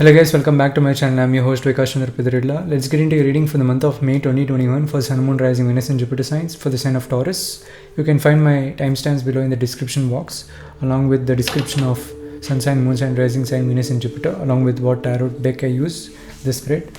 Hello guys, welcome back to my channel. I'm your host Vikas Chandra Pidridla. Let's get into your reading for the month of May 2021 for Sun, Moon, Rising, Venus and Jupiter signs for the sign of Taurus. You can find my timestamps below in the description box along with the description of Sun sign, Moon sign, Rising sign, Venus and Jupiter along with what tarot deck I use, the spread,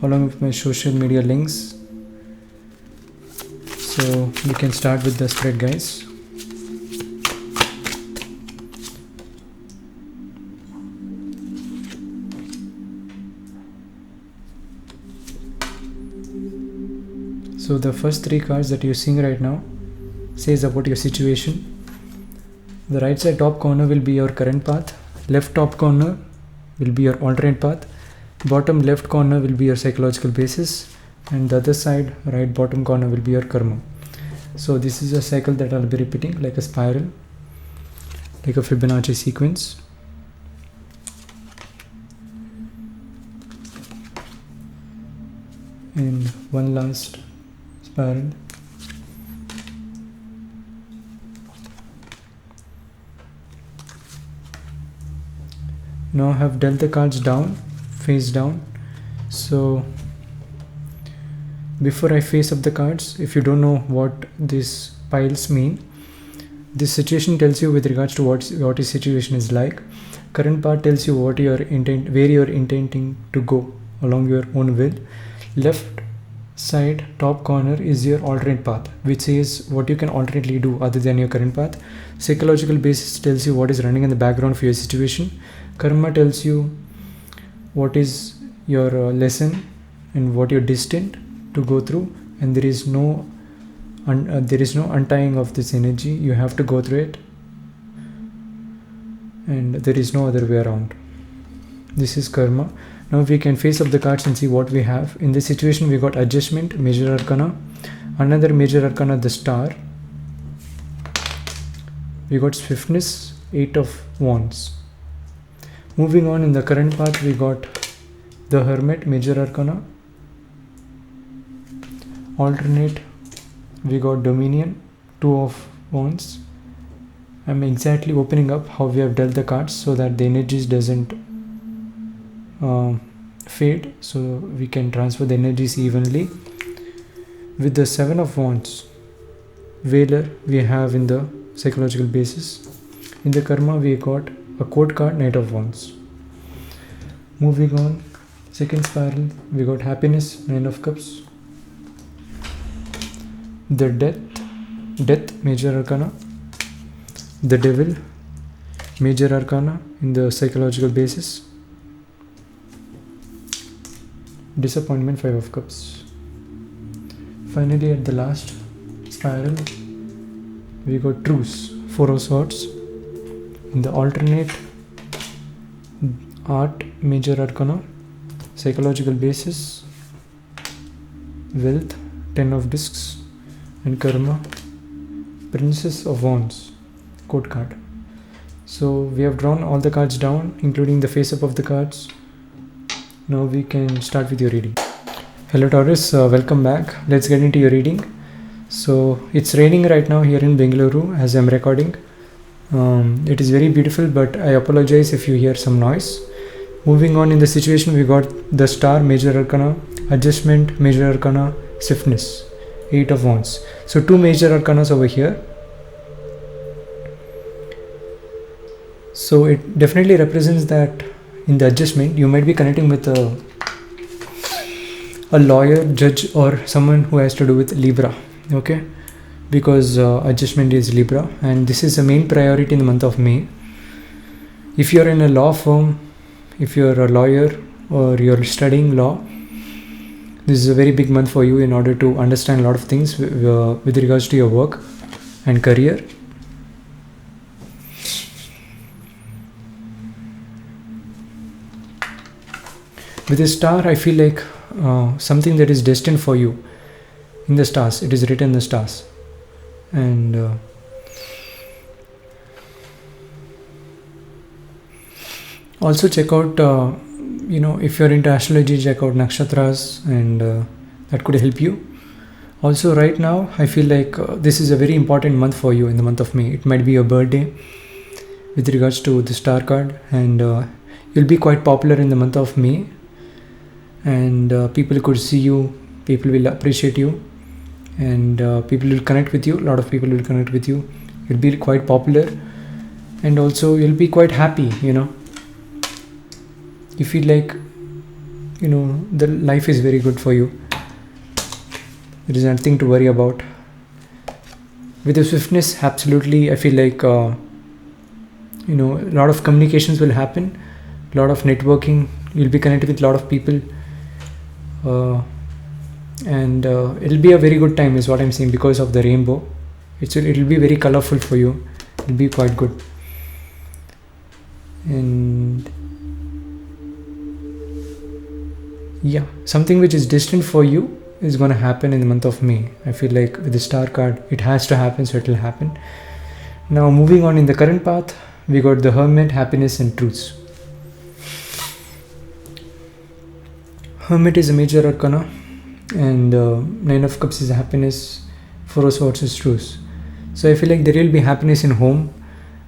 along with my social media links. So we can start with the spread, guys. So the first three cards that you're seeing right now says about your situation. The right side top corner will be your current path. Left top corner will be your alternate path. Bottom left corner will be your psychological basis. And the other side, right bottom corner will be your karma. So this is a cycle that I'll be repeating like a spiral, like a Fibonacci sequence. And one last spiral. Now I have dealt the cards down, face down. So before I face up the cards, if you don't know what these piles mean, this situation tells you with regards to what your situation is like. Current part tells you what your intent, where you're intending to go along your own will. Left side top corner is your alternate path, which says what you can alternately do other than your current path. Psychological basis tells you what is running in the background for your situation. Karma tells you what is your lesson and what you're destined to go through, and there is no untying of this energy. You have to go through it, and there is no other way around. This is karma. Now we can face up the cards and see what we have. In this situation we got adjustment, major arcana, another major arcana, the star. We got swiftness, 8 of wands. Moving on, in the current path we got the hermit, major arcana. Alternate we got dominion, 2 of wands. I'm exactly opening up how we have dealt the cards so that the energies doesn't fade, so we can transfer the energies evenly. With the 7 of wands, Veiler we have in the psychological basis. In the karma we got a court card, Knight of Wands. Moving on, second spiral we got happiness, 9 of cups. The death major arcana. The devil major arcana in the psychological basis. Disappointment, 5 of cups. Finally, at the last spiral we got truce, 4 of swords. In the alternate, art major arcana, psychological basis, wealth, 10 of discs, and karma, princess of wands, court card. So we have drawn all the cards down, including the face up of the cards. Now we can start with your reading. Hello Taurus, welcome back. Let's get into your reading. So it's raining right now here in Bengaluru as I'm recording. It is very beautiful, but I apologize if you hear some noise. Moving on, in the situation we got the star major arcana, adjustment major arcana, swiftness, 8 of wands. So 2 major arcanas over here. So it definitely represents that in the adjustment you might be connecting with a lawyer, judge, or someone who has to do with Libra, okay, because adjustment is Libra and this is a main priority in the month of May. If you're in a law firm, if you're a lawyer or you're studying law, this is a very big month for you in order to understand a lot of things with regards to your work and career. With the star, I feel like something that is destined for you in the stars. It is written in the stars. And also check out, if you're into astrology, check out nakshatras, and that could help you. Also right now, I feel like this is a very important month for you in the month of May. It might be your birthday with regards to the star card, and You'll be quite popular in the month of May, and people could see you, people will appreciate you, and people will connect with you. A lot of people will connect with you. You'll be quite popular, and also you'll be quite happy. You feel like the life is very good for you. There is nothing to worry about. With the swiftness, absolutely, I feel like a lot of communications will happen, a lot of networking. You'll be connected with a lot of people, and it'll be a very good time, is what I'm saying, because of the rainbow. It'll be very colorful for you. It'll be quite good. And yeah, something which is distant for you is going to happen in the month of May. I feel like with the star card, it has to happen, so it will happen. Now, moving on in the current path, we got the Hermit, Happiness and Truths. Hermit is a major arcana, and Nine of Cups is Happiness, Four of Swords is Truths. So I feel like there will be happiness in home,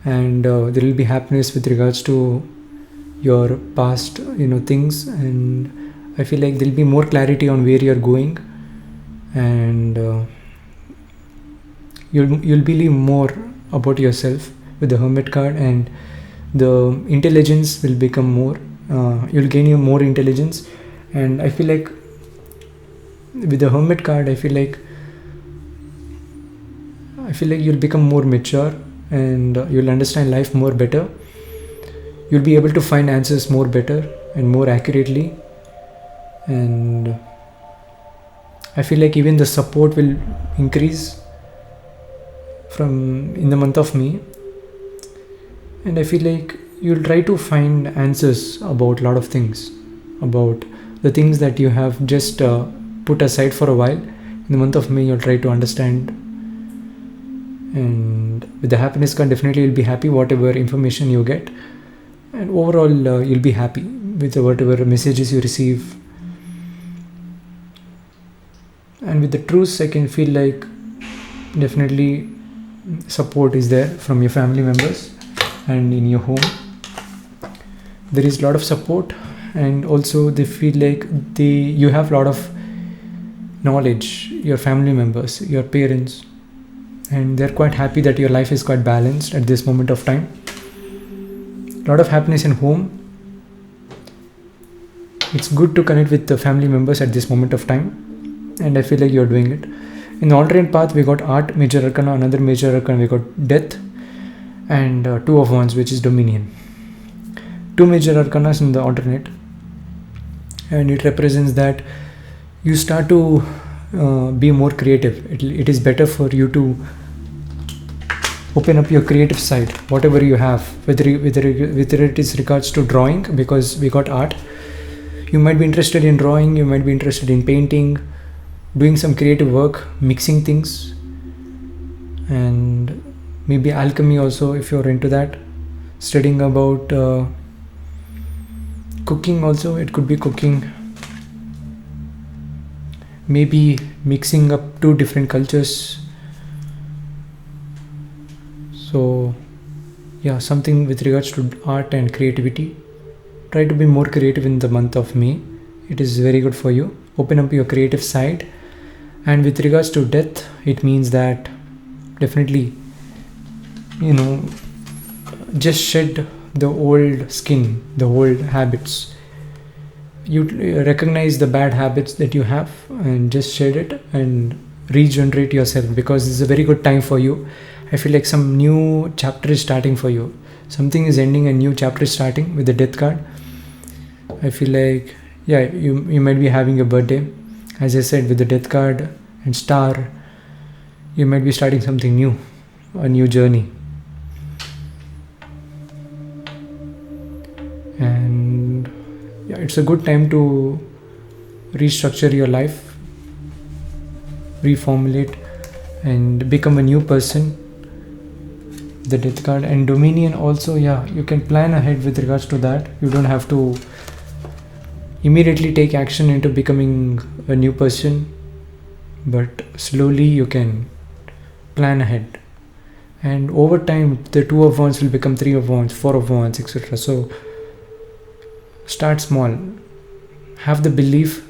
and there will be happiness with regards to your past, things, and I feel like there'll be more clarity on where you're going, and you'll believe more about yourself with the Hermit card, and the intelligence will become more. You'll gain you more intelligence, and I feel like with the Hermit card, I feel like you'll become more mature, and you'll understand life more better. You'll be able to find answers more better and more accurately. And I feel like even the support will increase from in the month of May, and I feel like you'll try to find answers about a lot of things, about the things that you have just put aside for a while. In the month of May, you'll try to understand, and with the Happiness card, definitely you'll be happy whatever information you get, and overall you'll be happy with whatever messages you receive. And with the Truths, I can feel like definitely support is there from your family members, and in your home there is a lot of support, and also they feel like you have a lot of knowledge, your family members, your parents, and they're quite happy that your life is quite balanced at this moment of time. A lot of happiness in home. It's good to connect with the family members at this moment of time, and I feel like you're doing it. In the alternate path, we got Art, Major Arcana. Another Major Arcana, we got Death, and Two of Wands, which is Dominion. Two Major Arcanas in the alternate, and it represents that you start to be more creative. It is better for you to open up your creative side, whatever you have, whether it is regards to drawing, because we got Art. You might be interested in drawing, you might be interested in painting, doing some creative work, mixing things, and maybe alchemy also if you're into that. Studying about cooking also, it could be cooking. Maybe mixing up two different cultures. So yeah, something with regards to art and creativity. Try to be more creative in the month of May. It is very good for you. Open up your creative side. And with regards to death, it means that definitely, just shed the old skin, the old habits. You recognize the bad habits that you have and just shed it and regenerate yourself, because this is a very good time for you. I feel like some new chapter is starting for you. Something is ending, a new chapter is starting with the Death card. I feel like, you might be having a birthday. As I said, with the Death card and Star, you might be starting something new, a new journey. And it's a good time to restructure your life, reformulate, and become a new person. The Death card and Dominion also, you can plan ahead with regards to that. You don't have to immediately take action into becoming a new person, but slowly you can plan ahead, and over time the Two of Wands will become Three of Wands, Four of Wands, etc. So Start small. Have the belief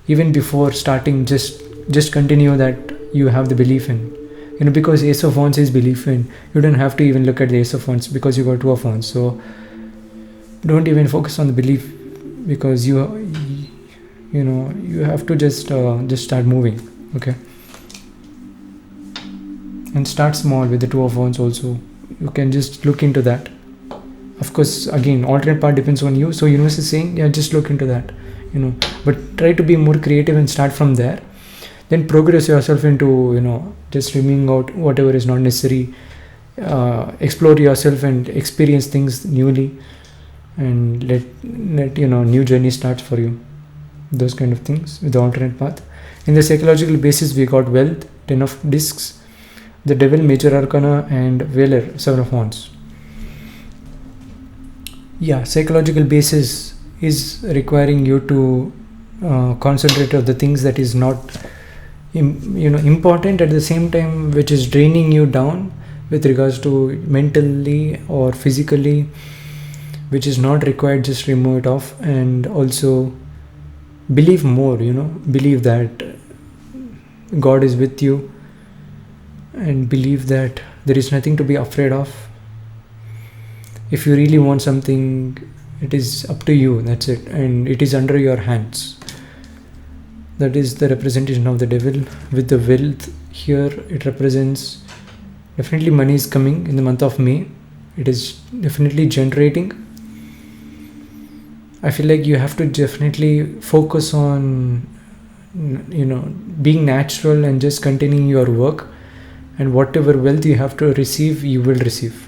even before starting. Just continue that you have the belief in, because Ace of Wands is belief in. You don't have to even look at the Ace of Wands because you got Two of Wands. So don't even focus on the belief, because you have to just start moving. Okay, and start small with the Two of Wands also. You can just look into that. Of course, again, alternate path depends on you. So universe is saying, yeah, just look into that, but try to be more creative and start from there. Then progress yourself into just removing out whatever is not necessary. Explore yourself and experience things newly, and let new journey starts for you. Those kind of things with the alternate path. In the psychological basis, we got Wealth, 10 of Discs, the Devil, Major Arcana, and Veiler, 7 of Wands. Yeah, psychological basis is requiring you to concentrate on the things that is not important, at the same time which is draining you down with regards to mentally or physically, which is not required. Just remove it off, and also believe more. Believe that God is with you, and believe that there is nothing to be afraid of. If you really want something, it is up to you, that's it, and it is under your hands. That is the representation of the Devil. With the Wealth here, it represents definitely money is coming in the month of May. It is definitely generating. I feel like you have to definitely focus on being natural and just continuing your work, and whatever wealth you have to receive, you will receive.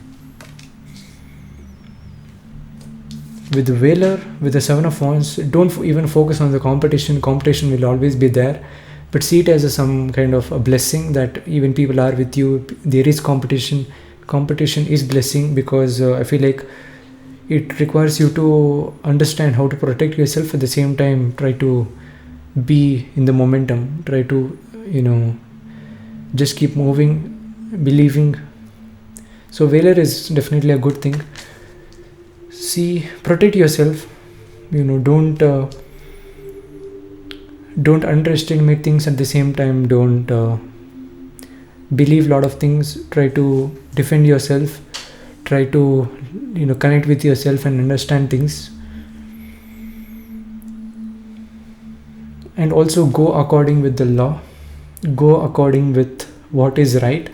With the Veiler, with the 7 of Wands, don't even focus on the competition. Competition will always be there, but see it as some kind of a blessing that even people are with you. There is competition. Competition is blessing, because I feel like it requires you to understand how to protect yourself. At the same time, try to be in the momentum. Try to, just keep moving, believing. So Veiler is definitely a good thing. See, protect yourself. Don't underestimate things. At the same time, don't believe a lot of things. Try to defend yourself. Try to connect with yourself and understand things, and also go according with the law. Go according with what is right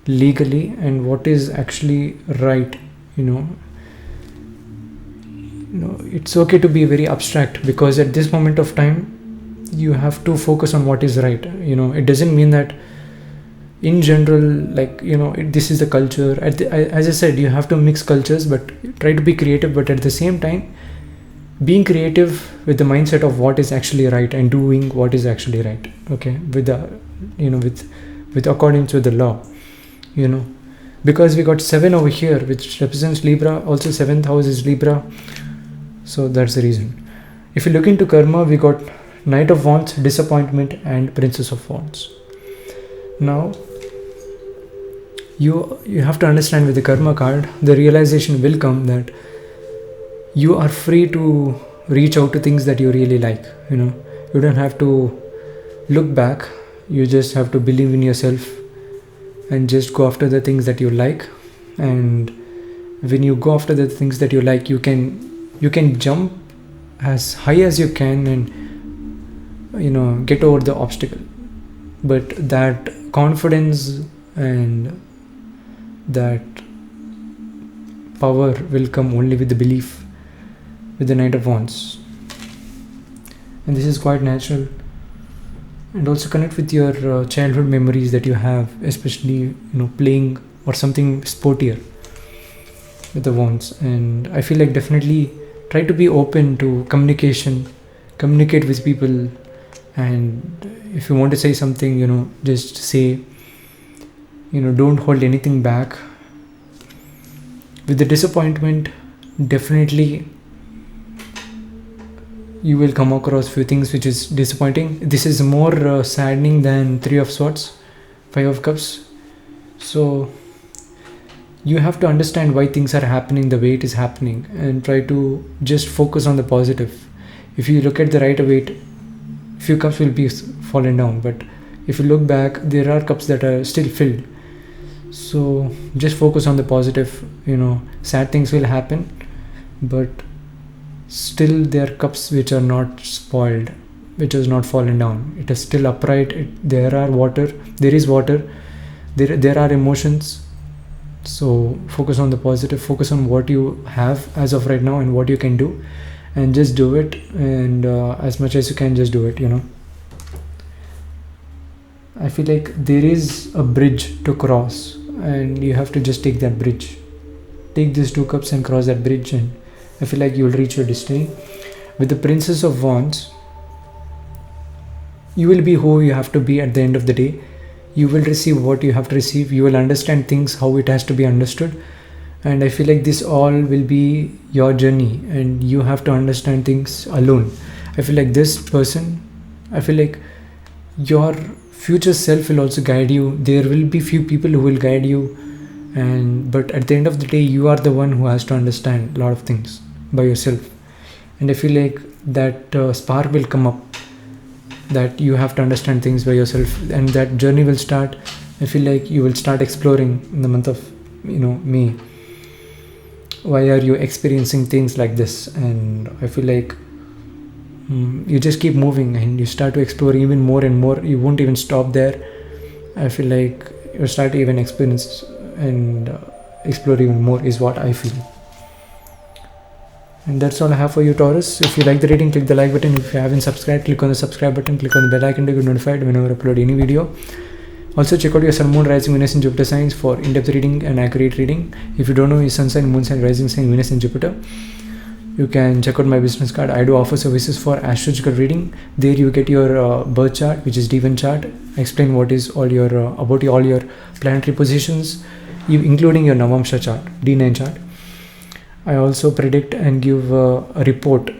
legally and what is actually right. It's okay to be very abstract, because at this moment of time you have to focus on what is right. It doesn't mean that in general, this is the culture. As I said, you have to mix cultures, but try to be creative, but at the same time being creative with the mindset of what is actually right and doing what is actually right. Okay, with the with accordance with the law. Because we got 7 over here, which represents Libra. Also 7th house is Libra. So that's the reason. If you look into karma, we got Knight of Wands, Disappointment, and Princess of Wands. Now, you have to understand with the karma card, the realization will come that you are free to reach out to things that you really like. You don't have to look back. You just have to believe in yourself and just go after the things that you like. And when you go after the things that you like, you can jump as high as you can and get over the obstacle. But that confidence and that power will come only with the belief, with the Knight of Wands. And this is quite natural. And also connect with your childhood memories that you have, especially playing or something sportier with the Wands. And I feel like definitely try to be open to communication, communicate with people, and if you want to say something, just say. Don't hold anything back. With the Disappointment, definitely you will come across few things which is disappointing. This is more saddening than 3 of Swords, 5 of Cups. So you have to understand why things are happening the way it is happening and try to just focus on the positive. If you look at the right way, few cups will be fallen down, but if you look back, there are cups that are still filled. So just focus on the positive. Sad things will happen, but still there are cups which are not spoiled, which has not fallen down. It is still upright. There is water, there are emotions. So focus on the positive, focus on what you have as of right now and what you can do, and just do it. And as much as you can, just do it. I feel like there is a bridge to cross, and you have to just take that bridge. Take these 2 cups and cross that bridge, and I feel like you will reach your destiny. With the Princess of Wands, you will be who you have to be at the end of the day. You will receive what you have to receive. You will understand things how it has to be understood. And I feel like this all will be your journey, and you have to understand things alone. I feel like your future self will also guide you. There will be few people who will guide you, but at the end of the day, you are the one who has to understand a lot of things by yourself. And I feel like that spark will come up, that you have to understand things by yourself, and that journey will start. I feel like you will start exploring in the month of May. Why are you experiencing things like this? And I feel like you just keep moving and you start to explore even more and more. You won't even stop there. I feel like you start to even experience and explore even more is what I feel. And that's all I have for you, Taurus. If you like the reading, click the like button. If you haven't subscribed, click on the subscribe button. Click on the bell icon to get notified whenever I upload any video. Also check out your Sun, Moon, Rising, Venus and Jupiter signs for in-depth reading and accurate reading. If you don't know your Sun sign, Moon sign, Rising sign, Venus and Jupiter, you can check out my business card. I do offer services for astrological reading. There you get your birth chart, which is D1 chart. I explain what is all your about all your planetary positions, including your Navamsha chart, D9 chart. I also predict and give a report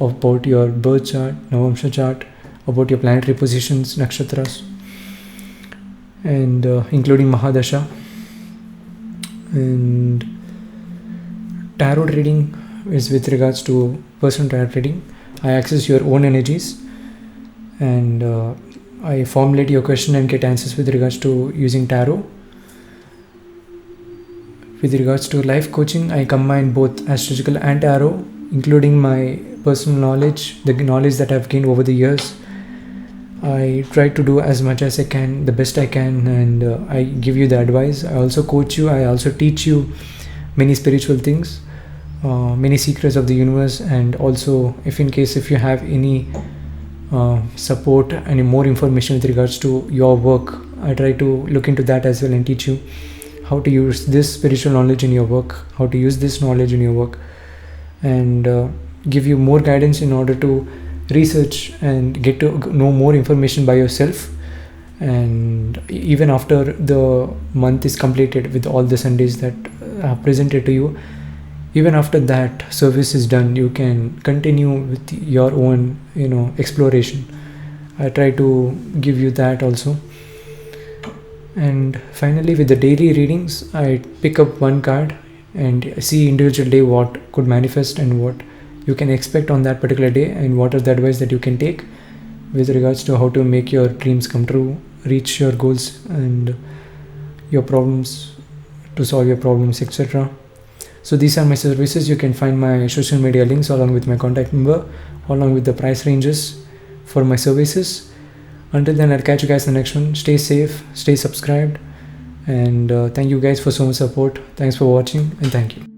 about your birth chart, Navamsha chart, about your planetary positions, nakshatras, and including Mahadasha. And tarot reading is with regards to personal tarot reading. I access your own energies, and I formulate your question and get answers with regards to using tarot. With regards to life coaching, I combine both astrological and tarot, including my personal knowledge, the knowledge that I've gained over the years. I try to do as much as I can, the best I can, and I give you the advice. I also coach you. I also teach you many spiritual things, many secrets of the universe, and also if you have any support, any more information with regards to your work, I try to look into that as well and teach you how to use this spiritual knowledge in your work, how to use this knowledge in your work, and give you more guidance in order to research and get to know more information by yourself. And even after the month is completed with all the Sundays that I have presented to you, even after that service is done, you can continue with your own exploration. I try to give you that also. And finally, with the daily readings, I pick up one card and see individual day what could manifest and what you can expect on that particular day, and what are the advice that you can take with regards to how to make your dreams come true, reach your goals and your problems, to solve your problems, etc. So these are my services. You can find my social media links along with my contact number, along with the price ranges for my services. Until then, I'll catch you guys in the next one. Stay safe, stay subscribed, and thank you guys for so much support. Thanks for watching, and thank you.